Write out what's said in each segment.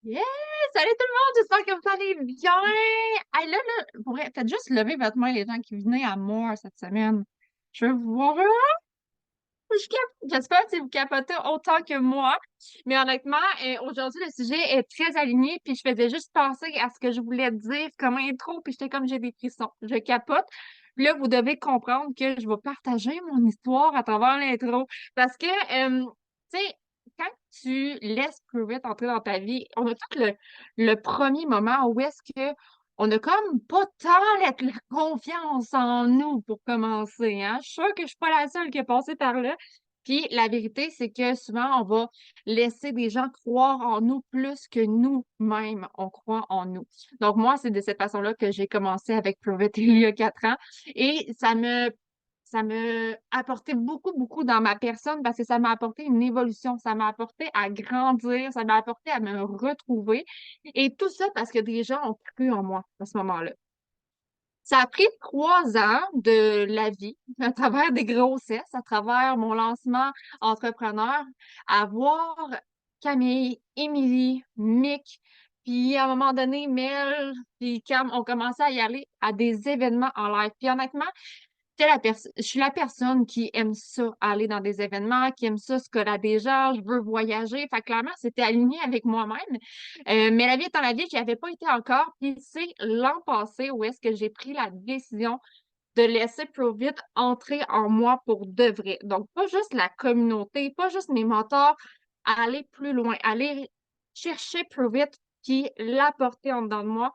Yeah! Salut tout le monde, j'espère que vous allez bien! Hey, là, pour vrai, faites juste lever votre main, les gens qui venaient à moi cette semaine. Je veux vous voir. J'espère que vous capotez autant que moi. Mais honnêtement, aujourd'hui, le sujet est très aligné, puis je faisais juste penser à ce que je voulais dire comme intro, puis j'étais comme j'ai des frissons. Je capote. Puis là, vous devez comprendre que je vais partager mon histoire à travers l'intro. Parce que, tu sais, quand tu laisses Prove It entrer dans ta vie, on a tout le premier moment où est-ce que on a comme pas tant la confiance en nous pour commencer, hein. Je suis sûre que je suis pas la seule qui est passée par là. Puis la vérité, c'est que souvent, on va laisser des gens croire en nous plus que nous-mêmes, on croit en nous. Donc moi, c'est de cette façon-là que j'ai commencé avec Prove It il y a 4 ans et ça me apporté beaucoup, beaucoup dans ma personne parce que ça m'a apporté une évolution, ça m'a apporté à grandir, ça m'a apporté à me retrouver et tout ça parce que des gens ont cru en moi à ce moment-là. Ça a pris 3 ans de la vie, à travers des grossesses, à travers mon lancement entrepreneur, à voir Camille, Émilie, Mick, puis à un moment donné, Mel, puis Cam ont commencé à y aller à des événements en live. Puis honnêtement, je suis la personne qui aime ça, aller dans des événements, qui aime ça, scoller des gens, je veux voyager. Fait que clairement, c'était aligné avec moi-même. Mais la vie étant la vie, j'y avais pas été encore. Puis c'est l'an passé où est-ce que j'ai pris la décision de laisser Provit entrer en moi pour de vrai. Donc, pas juste la communauté, pas juste mes mentors, aller plus loin, aller chercher Provit, puis l'apporter en dedans de moi.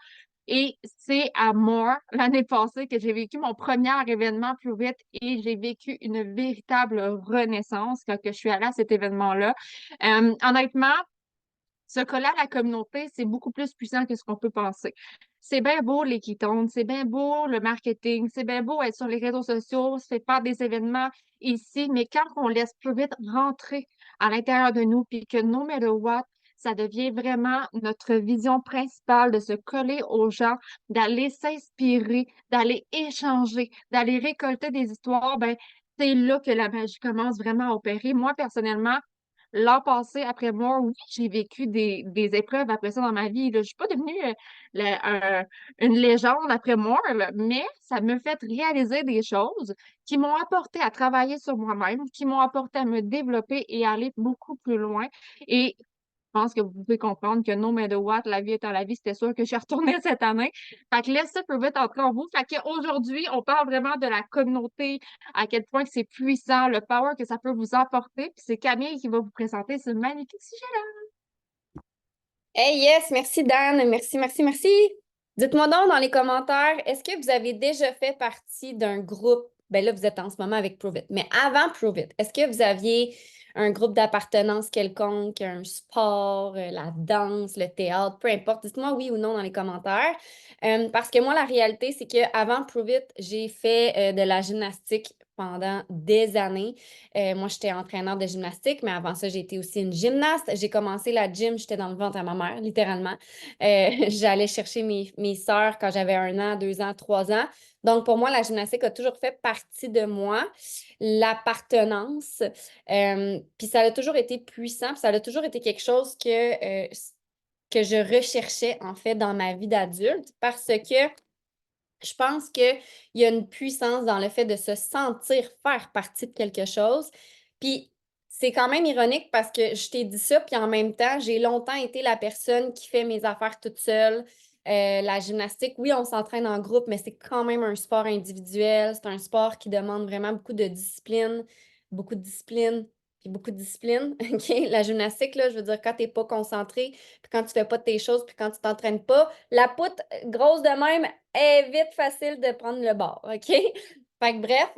Et c'est à moi, l'année passée, que j'ai vécu mon premier événement Prove It et j'ai vécu une véritable renaissance quand que je suis allée à cet événement-là. Honnêtement, se coller à la communauté, c'est beaucoup plus puissant que ce qu'on peut penser. C'est bien beau les ketones, c'est bien beau le marketing, c'est bien beau être sur les réseaux sociaux, se faire des événements ici, mais quand on laisse plus vite rentrer à l'intérieur de nous, puis que no matter what, ça devient vraiment notre vision principale de se coller aux gens, d'aller s'inspirer, d'aller échanger, d'aller récolter des histoires, ben, c'est là que la magie commence vraiment à opérer. Moi, personnellement, l'an passé, après moi, oui, j'ai vécu des épreuves après ça dans ma vie, là. Je suis pas devenue, une légende après moi, là, mais ça me fait réaliser des choses qui m'ont apporté à travailler sur moi-même, qui m'ont apporté à me développer et aller beaucoup plus loin et je pense que vous pouvez comprendre que no matter what, la vie étant la vie, c'était sûr que je suis retournée cette année. Fait que laissez peut vite entrer en vous. Fait qu'aujourd'hui, on parle vraiment de la communauté, à quel point que c'est puissant, le power que ça peut vous apporter. Puis c'est Camille qui va vous présenter ce magnifique sujet-là. Hey, yes, merci Dan, merci, merci, merci. Dites-moi donc dans les commentaires, est-ce que vous avez déjà fait partie d'un groupe? Ben là, vous êtes en ce moment avec Prove It, mais avant Prove It, est-ce que vous aviez un groupe d'appartenance quelconque, un sport, la danse, le théâtre, peu importe, dites-moi oui ou non dans les commentaires. Parce que moi, la réalité, c'est qu'avant Prove It, j'ai fait de la gymnastique pendant des années. Moi, j'étais entraîneur de gymnastique, mais avant ça, j'ai été aussi une gymnaste. J'ai commencé la gym, j'étais dans le ventre à ma mère, littéralement. J'allais chercher mes sœurs quand j'avais 1 an, 2 ans, 3 ans. Donc, pour moi, la gymnastique a toujours fait partie de moi, l'appartenance. Puis ça a toujours été puissant, puis ça a toujours été quelque chose que je recherchais, en fait, dans ma vie d'adulte parce que je pense qu'il y a une puissance dans le fait de se sentir faire partie de quelque chose. Puis c'est quand même ironique parce que je t'ai dit ça, puis en même temps, j'ai longtemps été la personne qui fait mes affaires toute seule. La gymnastique, oui, on s'entraîne en groupe, mais c'est quand même un sport individuel. C'est un sport qui demande vraiment beaucoup de discipline, puis beaucoup de discipline. OK? La gymnastique, là, je veux dire, quand tu n'es pas concentré, puis quand tu fais pas tes choses, puis quand tu t'entraînes pas, la poutre grosse de même est vite facile de prendre le bord, OK? Fait que bref,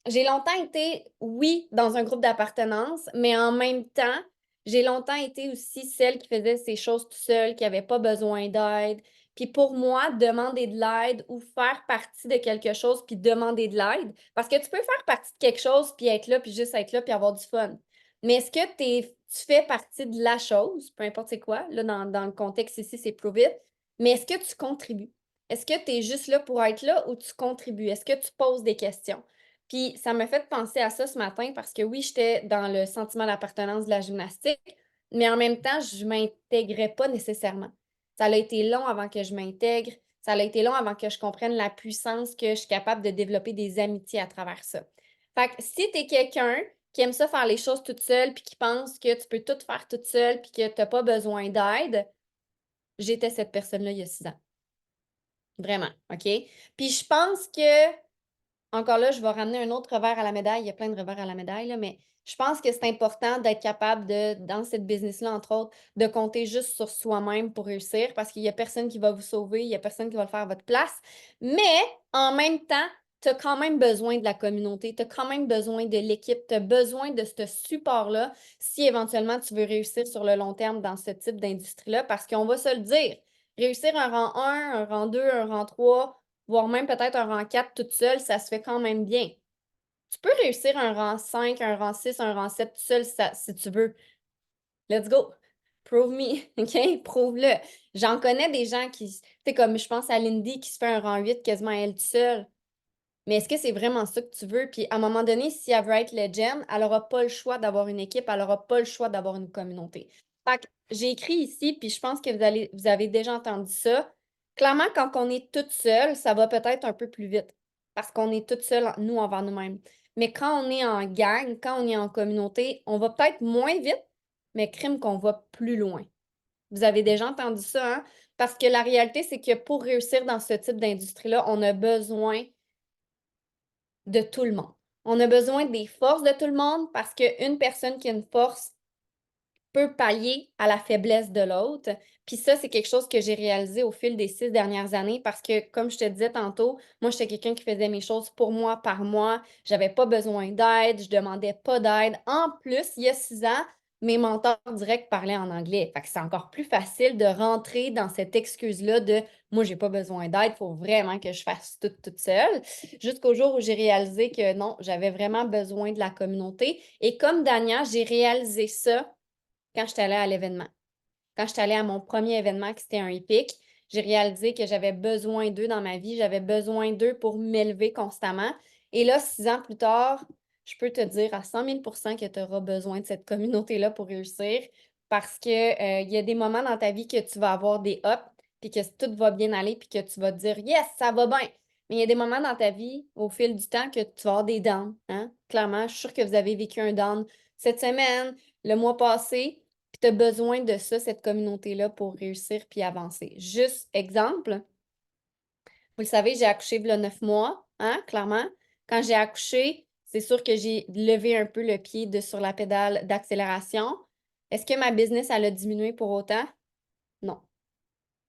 j'ai longtemps été, oui, dans un groupe d'appartenance, mais en même temps, j'ai longtemps été aussi celle qui faisait ses choses toute seule, qui n'avait pas besoin d'aide. Puis pour moi, demander de l'aide ou faire partie de quelque chose puis demander de l'aide, parce que tu peux faire partie de quelque chose puis être là, puis juste être là, puis avoir du fun. Mais est-ce que tu fais partie de la chose, peu importe c'est quoi, là, dans le contexte ici, c'est Prove It, mais est-ce que tu contribues? Est-ce que tu es juste là pour être là ou tu contribues? Est-ce que tu poses des questions? Puis ça me fait penser à ça ce matin parce que oui, j'étais dans le sentiment d'appartenance de la gymnastique, mais en même temps, je ne m'intégrais pas nécessairement. Ça a été long avant que je m'intègre. Ça a été long avant que je comprenne la puissance que je suis capable de développer des amitiés à travers ça. Fait que si tu es quelqu'un qui aime ça faire les choses toute seule, puis qui pense que tu peux tout faire toute seule, puis que tu n'as pas besoin d'aide, j'étais cette personne-là il y a 6 ans. Vraiment, OK? Puis je pense que encore là, je vais ramener un autre revers à la médaille. Il y a plein de revers à la médaille, là, mais je pense que c'est important d'être capable de, dans cette business-là, entre autres, de compter juste sur soi-même pour réussir parce qu'il n'y a personne qui va vous sauver, il n'y a personne qui va le faire à votre place. Mais en même temps, tu as quand même besoin de la communauté, tu as quand même besoin de l'équipe, tu as besoin de ce support-là si éventuellement tu veux réussir sur le long terme dans ce type d'industrie-là parce qu'on va se le dire, réussir un rang 1, un rang 2, un rang 3, voire même peut-être un rang 4 toute seule, ça se fait quand même bien. Tu peux réussir un rang 5, un rang 6, un rang 7 tout seul si tu veux. Let's go. Prove me, OK? Prouve-le. J'en connais des gens qui, tu sais, comme je pense à Lindy qui se fait un rang 8 quasiment elle toute seule. Mais est-ce que c'est vraiment ça que tu veux? Puis à un moment donné, si elle veut être legend, elle n'aura pas le choix d'avoir une équipe, elle n'aura pas le choix d'avoir une communauté. Fait que j'ai écrit ici, puis je pense que vous avez déjà entendu ça. Clairement, quand on est toute seule, ça va peut-être un peu plus vite parce qu'on est toute seule, nous, envers nous-mêmes. Mais quand on est en gang, quand on est en communauté, on va peut-être moins vite, mais crime qu'on va plus loin. Vous avez déjà entendu ça, hein? Parce que la réalité, c'est que pour réussir dans ce type d'industrie-là, on a besoin de tout le monde. On a besoin des forces de tout le monde parce qu'une personne qui a une force peut pallier à la faiblesse de l'autre. Puis ça, c'est quelque chose que j'ai réalisé au fil des 6 dernières années parce que, comme je te disais tantôt, moi, j'étais quelqu'un qui faisait mes choses pour moi, par moi. J'avais pas besoin d'aide, je demandais pas d'aide. En plus, il y a 6 ans, mes mentors directs parlaient en anglais. Fait que c'est encore plus facile de rentrer dans cette excuse-là de moi, j'ai pas besoin d'aide, il faut vraiment que je fasse tout toute seule. Jusqu'au jour où j'ai réalisé que non, j'avais vraiment besoin de la communauté. Et comme Dania, j'ai réalisé ça quand je suis allée à l'événement. Quand je suis allée à mon premier événement, qui c'était un EPIC, j'ai réalisé que j'avais besoin d'eux dans ma vie. J'avais besoin d'eux pour m'élever constamment. Et là, 6 ans plus tard, je peux te dire à 100 000 que tu auras besoin de cette communauté-là pour réussir parce qu'il y a des moments dans ta vie que tu vas avoir des ups, puis que tout va bien aller, puis que tu vas te dire yes, ça va bien. Mais il y a des moments dans ta vie, au fil du temps, que tu vas avoir des downs. Hein? Clairement, je suis sûre que vous avez vécu un down cette semaine, le mois passé. Puis tu as besoin de ça, cette communauté-là, pour réussir puis avancer. Juste exemple, vous le savez, j'ai accouché il y a 9 mois, hein, clairement. Quand j'ai accouché, c'est sûr que j'ai levé un peu le pied sur la pédale d'accélération. Est-ce que ma business, elle a diminué pour autant? Non.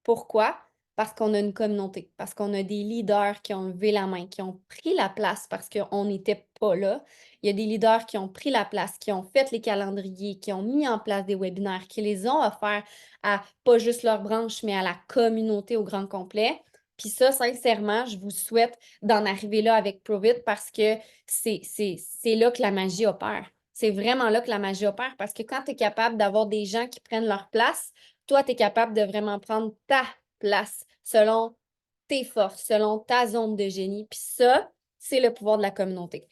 Pourquoi? Parce qu'on a une communauté, parce qu'on a des leaders qui ont levé la main, qui ont pris la place parce qu'on n'était pas là. Il y a des leaders qui ont pris la place, qui ont fait les calendriers, qui ont mis en place des webinaires, qui les ont offerts à pas juste leur branche, mais à la communauté au grand complet. Puis ça, sincèrement, je vous souhaite d'en arriver là avec Provit parce que c'est là que la magie opère. C'est vraiment là que la magie opère parce que quand tu es capable d'avoir des gens qui prennent leur place, toi, tu es capable de vraiment prendre ta place selon tes forces, selon ta zone de génie. Puis ça, c'est le pouvoir de la communauté.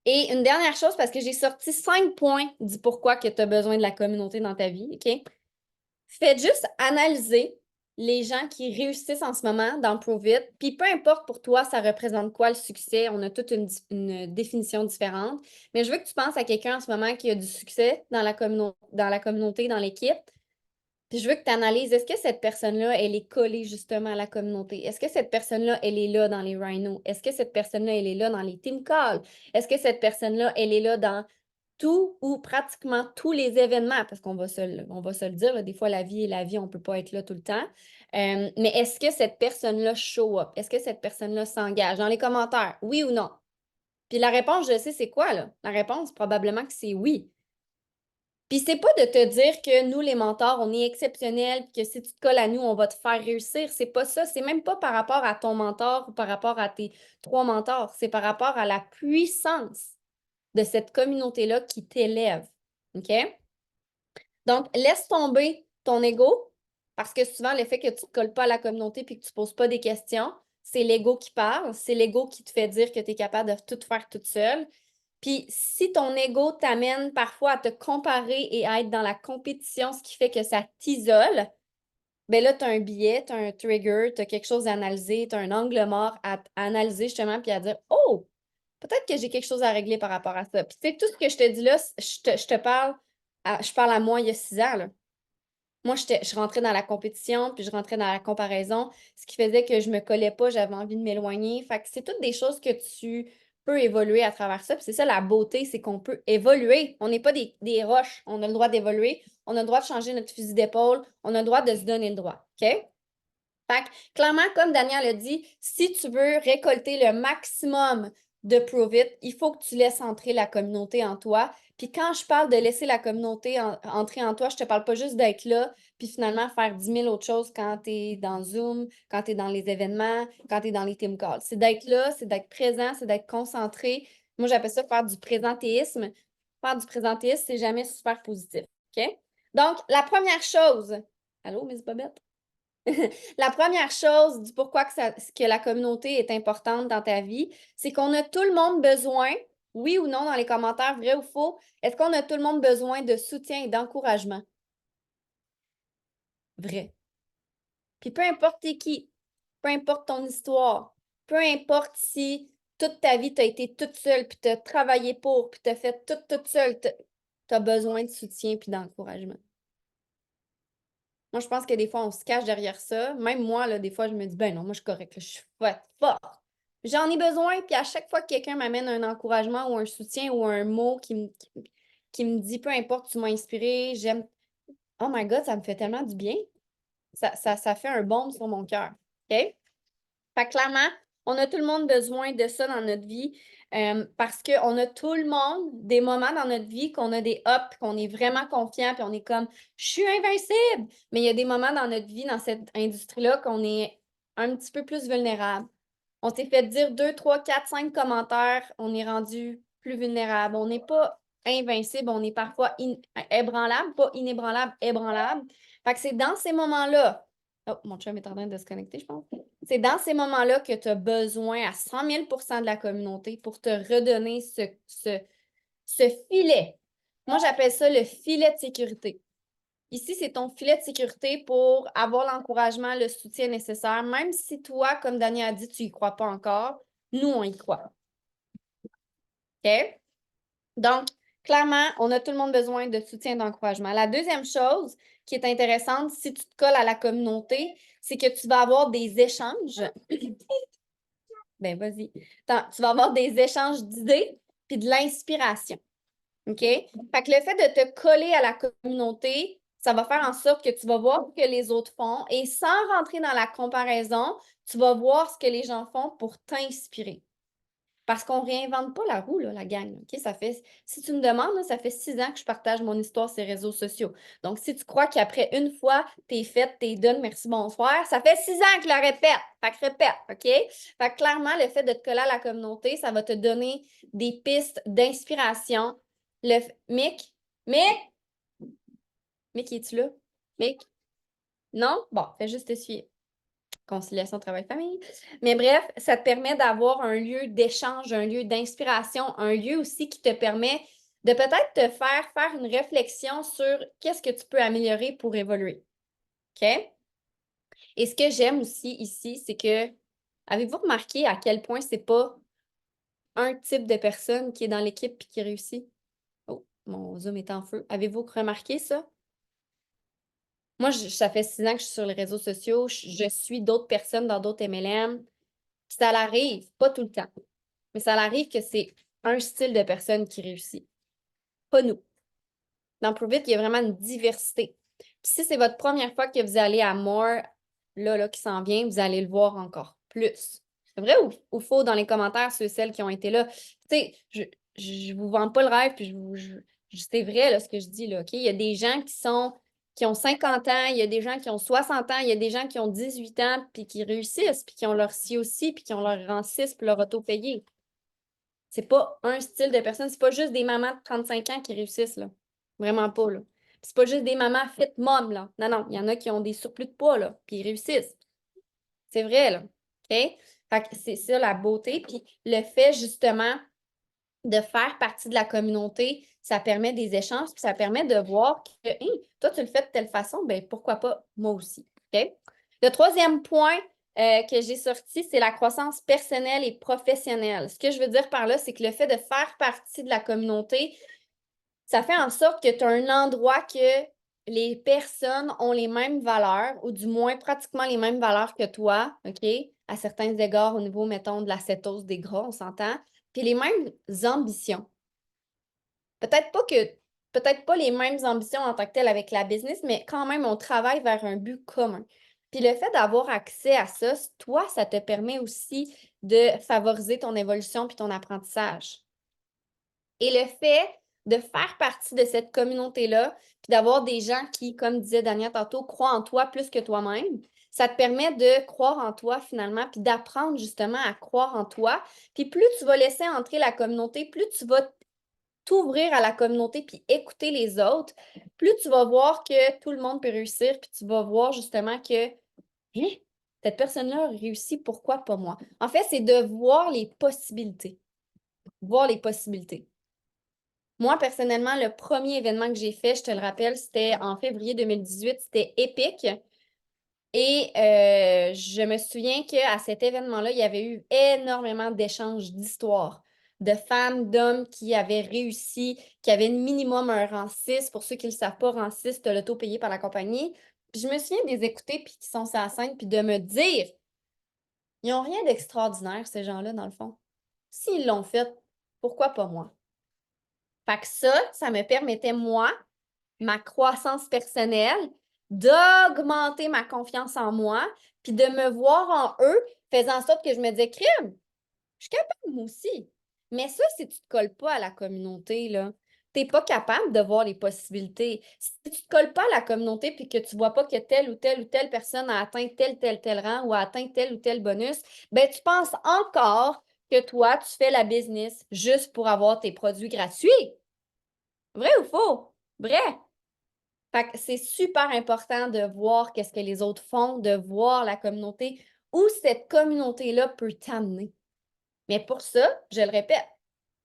Et une dernière chose, parce que j'ai sorti 5 points du pourquoi que tu as besoin de la communauté dans ta vie, OK? Faites juste analyser les gens qui réussissent en ce moment dans Provit. Puis peu importe pour toi, ça représente quoi le succès. On a toute une définition différente. Mais je veux que tu penses à quelqu'un en ce moment qui a du succès dans la communauté, dans l'équipe. Puis je veux que tu analyses, est-ce que cette personne-là, elle est collée justement à la communauté? Est-ce que cette personne-là, elle est là dans les rhinos? Est-ce que cette personne-là, elle est là dans les team calls? Est-ce que cette personne-là, elle est là dans tout ou pratiquement tous les événements? Parce on va se le dire, là, des fois, la vie est la vie, on ne peut pas être là tout le temps. Mais est-ce que cette personne-là show up? Est-ce que cette personne-là s'engage? Dans les commentaires, oui ou non? Puis la réponse, je sais, c'est quoi, là? La réponse, probablement que c'est oui. Puis c'est pas de te dire que nous, les mentors, on est exceptionnels, puis que si tu te colles à nous, on va te faire réussir. C'est pas ça. C'est même pas par rapport à ton mentor ou par rapport à tes 3 mentors. C'est par rapport à la puissance de cette communauté-là qui t'élève. OK? Donc, laisse tomber ton ego, parce que souvent, le fait que tu ne te colles pas à la communauté puis que tu ne poses pas des questions, c'est l'ego qui parle, c'est l'ego qui te fait dire que tu es capable de tout faire toute seule. Puis si ton ego t'amène parfois à te comparer et à être dans la compétition, ce qui fait que ça t'isole, ben là, tu as un biais, tu as un trigger, tu as quelque chose à analyser, tu as un angle mort à analyser justement, puis à dire oh, peut-être que j'ai quelque chose à régler par rapport à ça. Puis tu sais, tout ce que je te dis là, je parle à moi il y a 6 ans, là. Moi, je rentrais dans la compétition, puis je rentrais dans la comparaison, ce qui faisait que je me collais pas, j'avais envie de m'éloigner. Fait que c'est toutes des choses que tu peux évoluer à travers ça. Puis c'est ça la beauté, c'est qu'on peut évoluer. On n'est pas des roches. On a le droit d'évoluer. On a le droit de changer notre fusil d'épaule. On a le droit de se donner le droit. OK? Fait que, clairement, comme Daniel a dit, si tu veux récolter le maximum de Prove It, il faut que tu laisses entrer la communauté en toi. Puis quand je parle de laisser la communauté entrer en toi, je te parle pas juste d'être là, puis finalement faire 10 000 autres choses quand tu es dans Zoom, quand tu es dans les événements, quand tu es dans les team calls. C'est d'être là, c'est d'être présent, c'est d'être concentré. Moi, j'appelle ça faire du présentéisme. Faire du présentéisme, c'est jamais super positif. OK? Donc, la première chose. Allô, Miss Bobette? La première chose du pourquoi que la communauté est importante dans ta vie, c'est qu'on a tout le monde besoin, oui ou non, dans les commentaires, vrai ou faux, est-ce qu'on a tout le monde besoin de soutien et d'encouragement? Vrai. Puis peu importe t'es qui, peu importe ton histoire, peu importe si toute ta vie, tu as été toute seule, puis tu as travaillé pour, puis tu as fait tout toute seule, tu as besoin de soutien puis d'encouragement. Moi, je pense que des fois, on se cache derrière ça. Même moi, là, des fois, je me dis, ben non, moi, je suis correcte, là, je suis forte. J'en ai besoin, puis à chaque fois que quelqu'un m'amène un encouragement ou un soutien ou un mot qui me dit, peu importe, tu m'as inspiré, j'aime. Oh my God, ça me fait tellement du bien. Ça fait un baume sur mon cœur. OK? Fait que clairement, on a tout le monde besoin de ça dans notre vie parce qu'on a tout le monde des moments dans notre vie qu'on a des ups, qu'on est vraiment confiant, puis on est comme je suis invincible. Mais il y a des moments dans notre vie, dans cette industrie-là, qu'on est un petit peu plus vulnérable. On s'est fait dire 2, 3, 4, 5 commentaires, on est rendu plus vulnérable. On n'est pas invincible, on est parfois ébranlable, pas inébranlable, ébranlable. Fait que c'est dans ces moments-là. Oh, mon chum est en train de se connecter, je pense. C'est dans ces moments-là que tu as besoin à 100 000 de la communauté pour te redonner ce filet. Moi, j'appelle ça le filet de sécurité. Ici, c'est ton filet de sécurité pour avoir l'encouragement, le soutien nécessaire, même si toi, comme Daniel a dit, tu n'y crois pas encore, nous, on y croit. OK? Donc, clairement, on a tout le monde besoin de soutien et d'encouragement. La deuxième chose qui est intéressante, si tu te colles à la communauté, c'est que tu vas avoir des échanges. Ben, vas-y. Tu vas avoir des échanges d'idées puis de l'inspiration. OK? Fait que le fait de te coller à la communauté, ça va faire en sorte que tu vas voir ce que les autres font et sans rentrer dans la comparaison, tu vas voir ce que les gens font pour t'inspirer. Parce qu'on ne réinvente pas la roue, là, la gang. OK? Si tu me demandes, là, ça fait 6 ans que je partage mon histoire sur les réseaux sociaux. Donc, si tu crois qu'après une fois, t'es faite, t'es done, merci, bonsoir, ça fait 6 ans que je la répète. Fait que répète, OK? Fait que clairement, le fait de te coller à la communauté, ça va te donner des pistes d'inspiration. Mick? Mick? Mick, es-tu là? Mick? Non? Bon, fais juste essuyer. Conciliation travail-famille. Mais bref, ça te permet d'avoir un lieu d'échange, un lieu d'inspiration, un lieu aussi qui te permet de peut-être te faire une réflexion sur qu'est-ce que tu peux améliorer pour évoluer. OK? Et ce que j'aime aussi ici, c'est que, avez-vous remarqué à quel point c'est pas un type de personne qui est dans l'équipe et qui réussit? Oh, mon Zoom est en feu. Avez-vous remarqué ça? Moi, ça fait 6 ans que je suis sur les réseaux sociaux. Je suis d'autres personnes dans d'autres MLM. Ça l'arrive, pas tout le temps, mais ça arrive que c'est un style de personne qui réussit, pas nous. Dans Prove It, il y a vraiment une diversité. Puis si c'est votre première fois que vous allez à More, là, qui s'en vient, vous allez le voir encore plus. C'est vrai ou faux dans les commentaires, ceux et celles qui ont été là? Tu sais, je vous vends pas le rêve, puis c'est vrai là, ce que je dis, là, OK? Il y a des gens qui ont 50 ans, il y a des gens qui ont 60 ans, il y a des gens qui ont 18 ans, puis qui réussissent, puis qui ont leur ci aussi, puis qui ont leur rang 6, puis leur auto payé. C'est pas un style de personne, c'est pas juste des mamans de 35 ans qui réussissent, là. Vraiment pas, là. C'est pas juste des mamans fit mom, là. Non, non, il y en a qui ont des surplus de poids, là, puis ils réussissent. C'est vrai, là. OK? Fait que c'est ça la beauté. Puis le fait, justement, de faire partie de la communauté, ça permet des échanges, puis ça permet de voir que hey, toi, tu le fais de telle façon, ben pourquoi pas moi aussi. OK? Le troisième point que j'ai sorti, c'est la croissance personnelle et professionnelle. Ce que je veux dire par là, c'est que le fait de faire partie de la communauté, ça fait en sorte que tu as un endroit que les personnes ont les mêmes valeurs, ou du moins pratiquement les mêmes valeurs que toi, OK? À certains égards, au niveau, mettons, de la cétose des gras, on s'entend, puis les mêmes ambitions. Peut-être pas les mêmes ambitions en tant que telles avec la business, mais quand même, on travaille vers un but commun. Puis le fait d'avoir accès à ça, toi, ça te permet aussi de favoriser ton évolution puis ton apprentissage. Et le fait de faire partie de cette communauté-là, puis d'avoir des gens qui, comme disait Daniel tantôt, croient en toi plus que toi-même, ça te permet de croire en toi finalement, puis d'apprendre justement à croire en toi. Puis plus tu vas laisser entrer la communauté, plus tu vas t'ouvrir à la communauté puis écouter les autres, plus tu vas voir que tout le monde peut réussir, puis tu vas voir justement que hein, cette personne-là a réussi, pourquoi pas moi? En fait, c'est de voir les possibilités. Voir les possibilités. Moi, personnellement, le premier événement que j'ai fait, je te le rappelle, c'était en février 2018, c'était épique. Et je me souviens qu'à cet événement-là, il y avait eu énormément d'échanges d'histoires de femmes, d'hommes qui avaient réussi, qui avaient minimum un rang 6. Pour ceux qui ne le savent pas, rang 6, tu as l'auto payé par la compagnie. Puis je me souviens de les écouter, puis qui sont sur la scène, puis de me dire, ils n'ont rien d'extraordinaire, ces gens-là, dans le fond. S'ils l'ont fait, pourquoi pas moi? Fait que ça me permettait, moi, ma croissance personnelle, d'augmenter ma confiance en moi, puis de me voir en eux, faisant en sorte que je me disais, crime, je suis capable moi aussi. Mais ça, si tu ne te colles pas à la communauté, là, tu n'es pas capable de voir les possibilités. Si tu ne te colles pas à la communauté puis que tu ne vois pas que telle ou telle personne a atteint tel rang ou a atteint tel ou tel bonus, ben tu penses encore que toi, tu fais la business juste pour avoir tes produits gratuits. Vrai ou faux? Vrai. Fait que c'est super important de voir qu'est-ce que les autres font, de voir la communauté, où cette communauté-là peut t'amener. Mais pour ça, je le répète,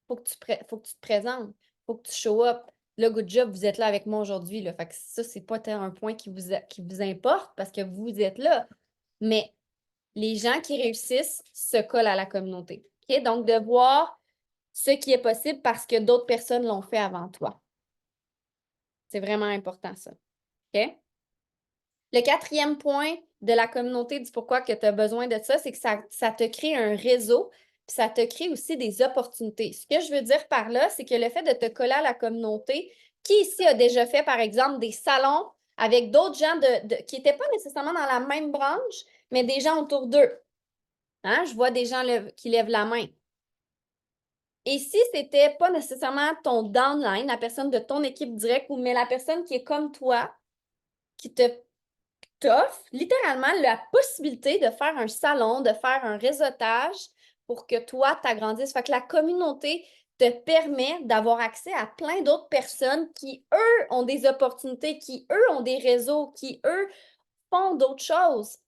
faut que tu te présentes, faut que tu show up. Le good job, vous êtes là avec moi aujourd'hui. Là. Fait que ça, c'est pas un point qui vous importe parce que vous êtes là. Mais les gens qui réussissent se collent à la communauté. OK? Donc, de voir ce qui est possible parce que d'autres personnes l'ont fait avant toi. C'est vraiment important, ça. OK? Le quatrième point de la communauté du pourquoi que tu as besoin de ça, c'est que ça te crée un réseau, puis ça te crée aussi des opportunités. Ce que je veux dire par là, c'est que le fait de te coller à la communauté, qui ici a déjà fait, par exemple, des salons avec d'autres gens qui n'étaient pas nécessairement dans la même branche, mais des gens autour d'eux. Hein? Je vois des gens qui lèvent la main. Et si ce n'était pas nécessairement ton downline, la personne de ton équipe directe, mais la personne qui est comme toi, qui t'offre littéralement la possibilité de faire un salon, de faire un réseautage pour que toi, t'agrandisses. Fait que la communauté te permet d'avoir accès à plein d'autres personnes qui, eux, ont des opportunités, qui, eux, ont des réseaux, qui, eux, font d'autres choses.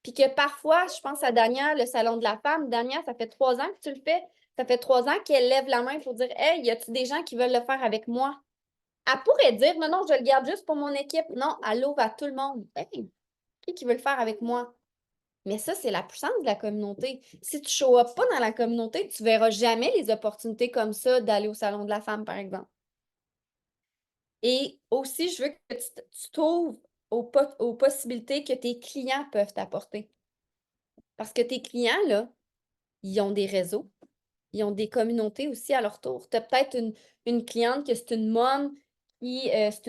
Puis que parfois, je pense à Dania, le salon de la femme. Dania, ça fait 3 ans que tu le fais. Ça fait 3 ans qu'elle lève la main pour dire hey, y a-tu des gens qui veulent le faire avec moi? Elle pourrait dire non, non, je le garde juste pour mon équipe. Non, elle ouvre à tout le monde. Hey, qui veut le faire avec moi? Mais ça, c'est la puissance de la communauté. Si tu ne show up pas dans la communauté, tu ne verras jamais les opportunités comme ça d'aller au salon de la femme, par exemple. Et aussi, je veux que tu t'ouvres aux possibilités que tes clients peuvent t'apporter. Parce que tes clients, là, ils ont des réseaux, ils ont des communautés aussi à leur tour. Tu as peut-être une cliente que c'est une mom c'est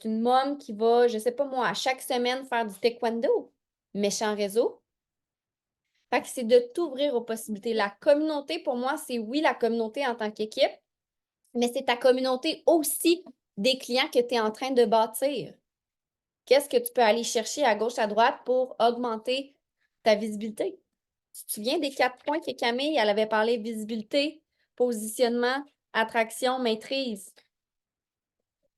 une mom qui va, je ne sais pas moi, à chaque semaine faire du taekwondo. Méchant réseau. Fait que c'est de t'ouvrir aux possibilités. La communauté, pour moi, c'est oui, la communauté en tant qu'équipe, mais c'est ta communauté aussi des clients que tu es en train de bâtir. Qu'est-ce que tu peux aller chercher à gauche, à droite pour augmenter ta visibilité? Tu te souviens des 4 points que Camille, elle avait parlé visibilité, positionnement, attraction, maîtrise.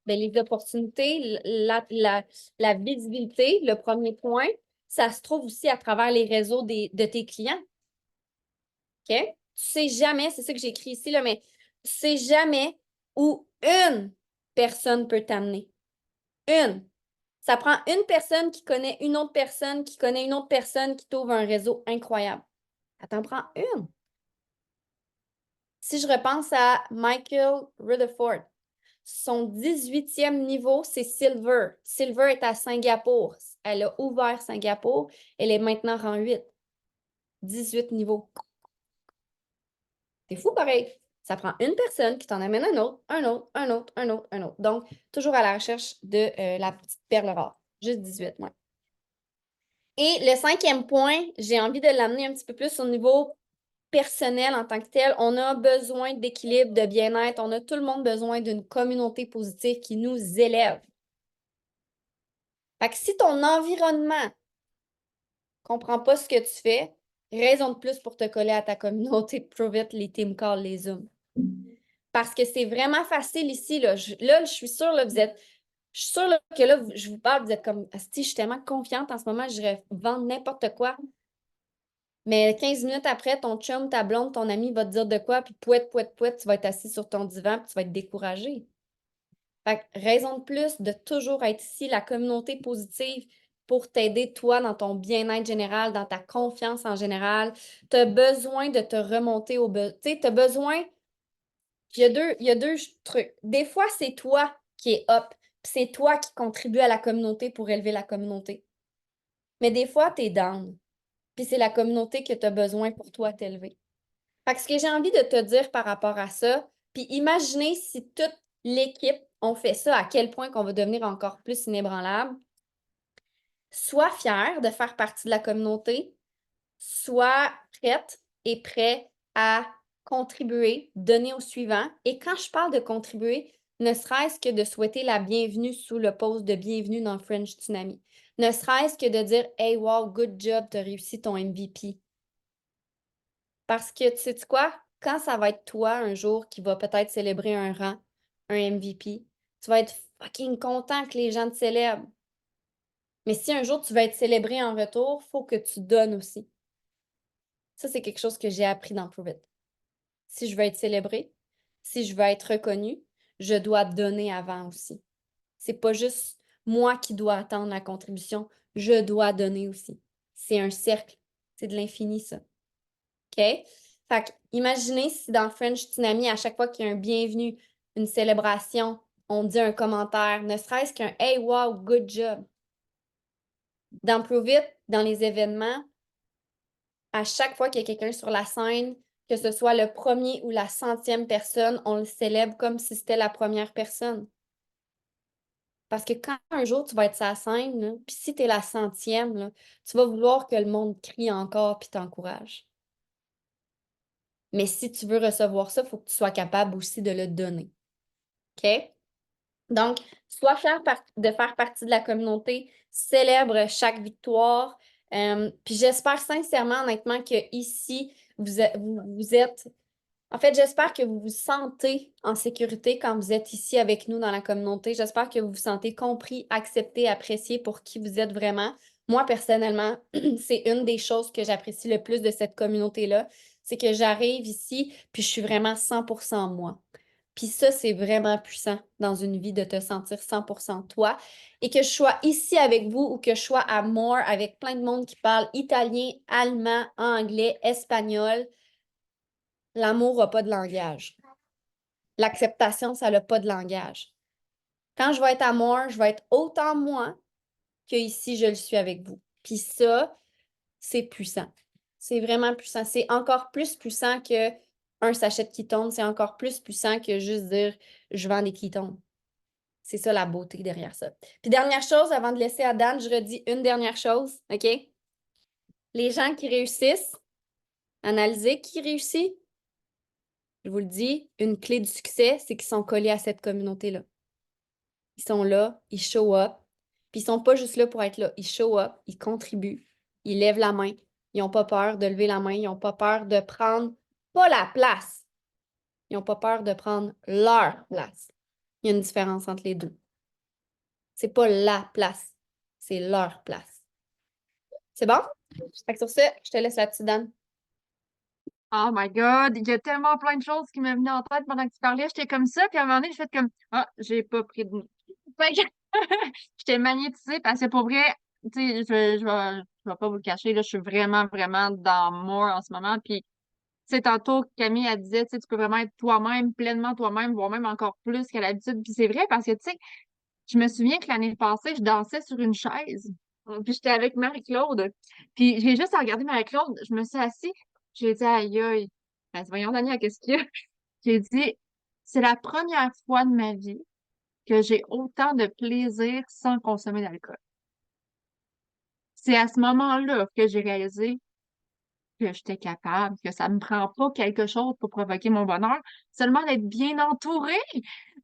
Bien, les opportunités, la visibilité, le premier point, ça se trouve aussi à travers les réseaux de tes clients. OK? Tu sais jamais, c'est ça que j'ai écrit ici, là, mais sais jamais où une personne peut t'amener. Une. Ça prend une personne qui connaît une autre personne, qui connaît une autre personne, qui t'ouvre un réseau incroyable. Ça t'en prend une. Si je repense à Michael Rutherford, son 18e niveau, c'est Silver. Silver est à Singapour. Elle a ouvert Singapour. Elle est maintenant rang 8. 18 niveaux. C'est fou pareil. Ça prend une personne qui t'en amène un autre, un autre, un autre, un autre, un autre. Donc, toujours à la recherche de la petite perle rare. Juste 18, moi. Et le 5e point, j'ai envie de l'amener un petit peu plus au niveau personnel en tant que tel. On a besoin d'équilibre, de bien-être. On a tout le monde besoin d'une communauté positive qui nous élève. Fait que si ton environnement ne comprend pas ce que tu fais, raison de plus pour te coller à ta communauté de Prove It, les team calls, les Zooms. Parce que c'est vraiment facile ici. Là, je suis sûre, là, vous êtes. Je suis sûre là, que là, je vous parle, vous êtes comme Asti, je suis tellement confiante en ce moment, je dirais vendre n'importe quoi. Mais 15 minutes après, ton chum, ta blonde, ton ami va te dire de quoi, puis pouette, pouette, pouette, tu vas être assis sur ton divan, puis tu vas être découragé. Fait que raison de plus de toujours être ici, la communauté positive pour t'aider, toi, dans ton bien-être général, dans ta confiance en général. Tu as besoin de te remonter au... Tu sais, tu as besoin... Il y a deux trucs. Des fois, c'est toi qui es up, puis c'est toi qui contribue à la communauté pour élever la communauté. Mais des fois, tu es down, puis c'est la communauté que tu as besoin pour toi t'élever. Fait que ce que j'ai envie de te dire par rapport à ça, puis imaginez si toute l'équipe on fait ça, à quel point qu'on va devenir encore plus inébranlable. Sois fier de faire partie de la communauté, sois prête et prêt à contribuer, donner au suivant. Et quand je parle de contribuer, ne serait-ce que de souhaiter la bienvenue sous le post de bienvenue dans French Tsunami. Ne serait-ce que de dire Hey, wow, good job, tu as réussi ton MVP. Parce que tu sais quoi? Quand ça va être toi un jour qui va peut-être célébrer un rang, un MVP, tu vas être fucking content que les gens te célèbrent. Mais si un jour tu vas être célébré en retour, il faut que tu donnes aussi. Ça, c'est quelque chose que j'ai appris dans Prove It. Si je veux être célébré, si je veux être reconnu, je dois donner avant aussi. C'est pas juste moi qui dois attendre la contribution, je dois donner aussi. C'est un cercle. C'est de l'infini, ça. OK? Fait que, imaginez si dans French Tsunami, à chaque fois qu'il y a un bienvenu, une célébration, on dit un commentaire, ne serait-ce qu'un Hey, wow, good job. Dans Prove It, dans les événements, à chaque fois qu'il y a quelqu'un sur la scène, que ce soit le premier ou la 100e personne, on le célèbre comme si c'était la première personne. Parce que quand un jour tu vas être sur la scène, puis si tu es la 100e, là, tu vas vouloir que le monde crie encore puis t'encourage. Mais si tu veux recevoir ça, il faut que tu sois capable aussi de le donner. OK? Donc, sois fier de faire partie de la communauté, célèbre chaque victoire. Puis j'espère sincèrement, honnêtement, que ici, vous êtes. En fait, j'espère que vous vous sentez en sécurité quand vous êtes ici avec nous dans la communauté. J'espère que vous vous sentez compris, accepté, apprécié pour qui vous êtes vraiment. Moi, personnellement, c'est une des choses que j'apprécie le plus de cette communauté-là. C'est que j'arrive ici, puis je suis vraiment 100% moi. Puis ça, c'est vraiment puissant dans une vie de te sentir 100% toi. Et que je sois ici avec vous ou que je sois à More avec plein de monde qui parle italien, allemand, anglais, espagnol, l'amour n'a pas de langage. L'acceptation, ça n'a pas de langage. Quand je vais être à More, je vais être autant moi que ici, je le suis avec vous. Puis ça, c'est puissant. C'est vraiment puissant. C'est encore plus puissant que un sachet de ketones. C'est encore plus puissant que juste dire je vends des ketones. C'est ça la beauté derrière ça. Puis dernière chose, avant de laisser à Dan, je redis une dernière chose, OK? Les gens qui réussissent, analysez qui réussit. Je vous le dis, une clé du succès, c'est qu'ils sont collés à cette communauté-là. Ils sont là, ils show up. Puis ils sont pas juste là pour être là. Ils show up, ils contribuent, ils lèvent la main. Ils n'ont pas peur de lever la main. Ils n'ont pas peur de prendre pas la place. Ils n'ont pas peur de prendre leur place. Il y a une différence entre les deux. C'est pas la place, c'est leur place. C'est bon? Fait que sur ce, je te laisse là-dessus, Dan. Oh my God, il y a tellement plein de choses qui me venaient en tête pendant que tu parlais. J'étais comme ça, puis à un moment donné, j'ai fait comme ah, j'ai pas pris de notes. Fait que j'étais magnétisée parce que pour vrai, tu sais, je vais pas vous le cacher, là, je suis vraiment, vraiment dans moi en ce moment. Puis, tu sais, tantôt, Camille, elle disait, tu sais, tu peux vraiment être toi-même, pleinement toi-même, voire même encore plus qu'à l'habitude. Puis c'est vrai parce que, tu sais, je me souviens que l'année passée, je dansais sur une chaise. Puis j'étais avec Marie-Claude. Puis j'ai juste regardé Marie-Claude, je me suis assise, j'ai dit aïe aïe. Ben, voyons Daniel, qu'est-ce qu'il y a? J'ai dit, c'est la première fois de ma vie que j'ai autant de plaisir sans consommer d'alcool. C'est à ce moment-là que j'ai réalisé que j'étais capable, que ça me prend pas quelque chose pour provoquer mon bonheur, seulement d'être bien entourée.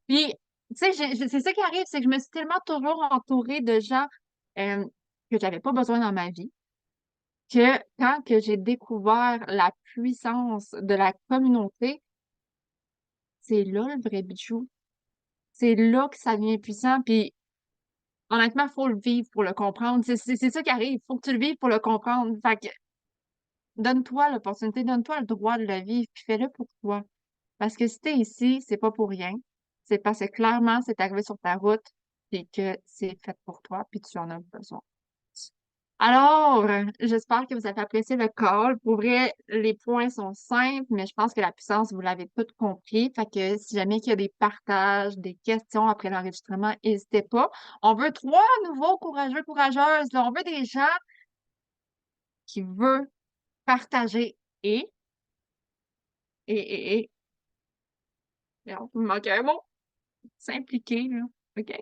Puis, tu sais, c'est ça qui arrive, c'est que je me suis tellement toujours entourée de gens euh, que j'avais pas besoin dans ma vie, que quand que j'ai découvert la puissance de la communauté, c'est là le vrai bijou. C'est là que ça devient puissant. Puis, honnêtement, il faut le vivre pour le comprendre. C'est ça qui arrive. Il faut que tu le vives pour le comprendre. Fait que, donne-toi l'opportunité, donne-toi le droit de le vivre, puis fais-le pour toi. Parce que si t'es ici, c'est pas pour rien. C'est parce que clairement, c'est arrivé sur ta route et que c'est fait pour toi, puis tu en as besoin. Alors, j'espère que vous avez apprécié le call. Pour vrai, les points sont simples, mais je pense que la puissance, vous l'avez tout compris. Fait que si jamais il y a des partages, des questions après l'enregistrement, n'hésitez pas. On veut 3 nouveaux courageux, courageuses. Là. On veut des gens qui veulent partager et, non, il me manque un mot, s'impliquer, là. OK?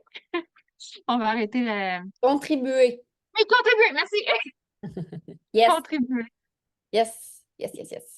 On va arrêter le... Contribuer. Oui, contribuer, merci. Yes, Contribuer. yes, yes, yes, yes.